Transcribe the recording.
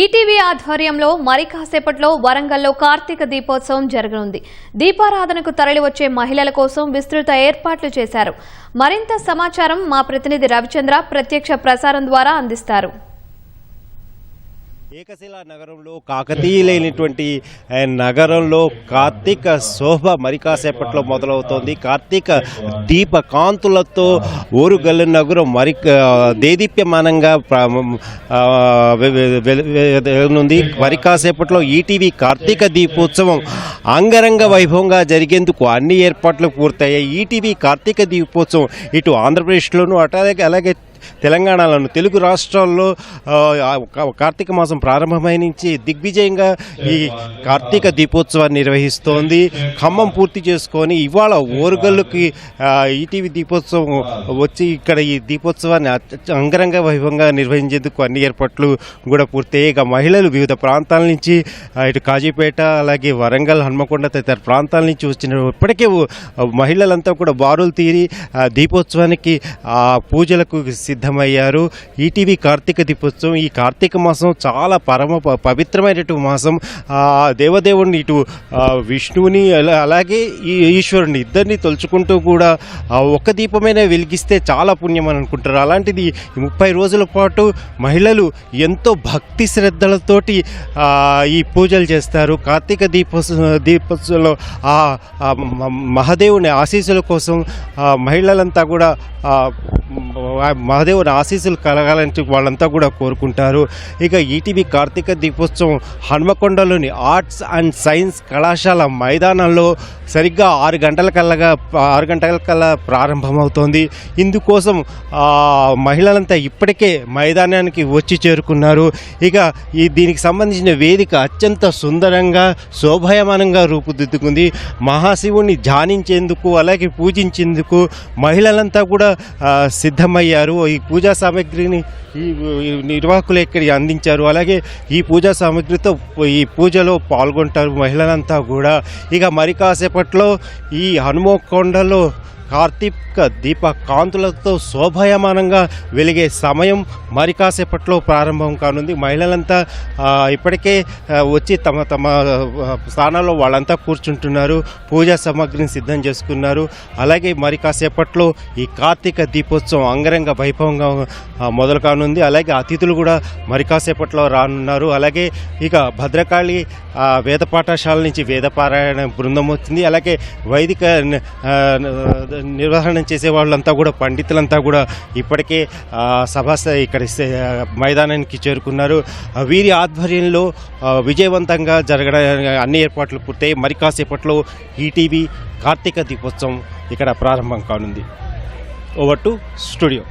ETV ఆధ్వర్యంలో మరి కాసేపట్లో వరంగల్లో కార్తీక దీపోత్సవం జరగనుంది. దీపారాధనకు తరలివచ్చే మహిళల కోసం విస్తృత ఏర్పాట్లు చేశారు. మరింత సమాచారం మా ప్రతినిధి రవిచంద్ర ప్రత్యక్ష ప్రసారం ద్వారా అందిస్తారు. ఏకశిలా నగరంలో కాకతీయులైనటువంటి నగరంలో కార్తీక శోభ మరి కాసేపట్లో మొదలవుతోంది. కార్తీక దీప కాంతులతో ఓరుగల్లు నగరం మరి దేదీప్యమానంగా ఉంది. మరి కాసేపట్లో ఈటీవీ కార్తీక దీపోత్సవం అంగరంగ వైభవంగా జరిగేందుకు అన్ని ఏర్పాట్లు పూర్తయ్యాయి. ఈటీవీ కార్తీక దీపోత్సవం ఇటు ఆంధ్రప్రదేశ్లోనూ అలాగే తెలంగాణలోను తెలుగు రాష్ట్రాల్లో కార్తీక మాసం ప్రారంభమై నుంచి దిగ్విజయంగా ఈ కార్తీక దీపోత్సవాన్ని నిర్వహిస్తోంది. ఖమ్మం పూర్తి చేసుకొని ఇవాళ ఓరుగల్లుకి ఈటీవీ దీపోత్సవం వచ్చి ఇక్కడ ఈ దీపోత్సవాన్ని అంగరంగ వైభవంగా నిర్వహించేందుకు అన్ని ఏర్పాట్లు కూడా పూర్తయ్యాయి. ఇక మహిళలు వివిధ ప్రాంతాల నుంచి ఇటు కాజీపేట అలాగే వరంగల్ హన్మకొండ తదితర ప్రాంతాల నుంచి వచ్చిన ఇప్పటికే మహిళలంతా కూడా బారులు తీరి దీపోత్సవానికి పూజలకు సిద్ధమయ్యారు. ఈటీవీ కార్తీక దీపోత్సవం ఈ కార్తీక మాసం చాలా పవిత్రమైనటువంటి మాసం. దేవదేవుడిని ఇటు విష్ణువుని అలాగే ఈ ఈశ్వరుని ఇద్దరిని తలుచుకుంటూ కూడా ఒక్క దీపమైనా వెలిగిస్తే చాలా పుణ్యం అని అనుకుంటారు. అలాంటిది 30 రోజుల పాటు మహిళలు ఎంతో భక్తి శ్రద్ధలతోటి ఈ పూజలు చేస్తారు. కార్తీక దీపోత్సవంలో మహాదేవుని ఆశీస్సుల కోసం మహిళలంతా కూడా మహాదేవుని ఆశీస్సులు కలగాలని వాళ్ళంతా కూడా కోరుకుంటారు. ఇక ఈటీవీ కార్తీక దీపోత్సవం హన్మకొండలోని ఆర్ట్స్ అండ్ సైన్స్ కళాశాల మైదానంలో సరిగ్గా 6 గంటలకల్లా ప్రారంభమవుతోంది. ఇందుకోసం మహిళలంతా ఇప్పటికే మైదానానికి వచ్చి చేరుకున్నారు. ఇక దీనికి సంబంధించిన వేదిక అత్యంత సుందరంగా శోభాయమానంగా రూపుదిద్దుకుంది. మహాశివుణ్ణి ధ్యానించేందుకు అలాగే పూజించేందుకు మహిళలంతా కూడా సిద్ధమయ్యారు. ఈ పూజా సామాగ్రిని ఈ నిర్వాహకులు ఇక్కడ అందించారు. అలాగే ఈ పూజా సామాగ్రితో ఈ పూజలో పాల్గొంటారు మహిళలంతా కూడా. ఇక మరి కాసేపట్లో ఈ హనుమకొండలో కార్తీక దీప కాంతులతో శోభాయమానంగా వెలిగే సమయం మరి కాసేపట్లో ప్రారంభం కానుంది. మహిళలంతా ఇప్పటికే వచ్చి తమ స్థానాల్లో వాళ్ళంతా కూర్చుంటున్నారు. పూజా సామాగ్రిని సిద్ధం చేసుకున్నారు. అలాగే మరి కాసేపట్లో ఈ కార్తీక దీపోత్సవం అంగరంగ వైభవంగా మొదలు కానుంది. అలాగే అతిథులు కూడా మరి కాసేపట్లో రానున్నారు. అలాగే ఇక భద్రకాళి వేద పాఠశాల నుంచి వేదపారాయణ బృందం వచ్చింది. అలాగే వైదిక నిర్వహణ చేసే వాళ్ళంతా కూడా పండితులంతా కూడా ఇప్పటికే ఇక్కడ మైదానానికి చేరుకున్నారు. వీరి ఆధ్వర్యంలో విజయవంతంగా జరగడానికి అన్ని ఏర్పాట్లు పూర్తయి మరి కాసేపట్లో ఈటీవీ కార్తీక దీపోత్సవం ఇక్కడ ప్రారంభం కానుంది. Over to studio.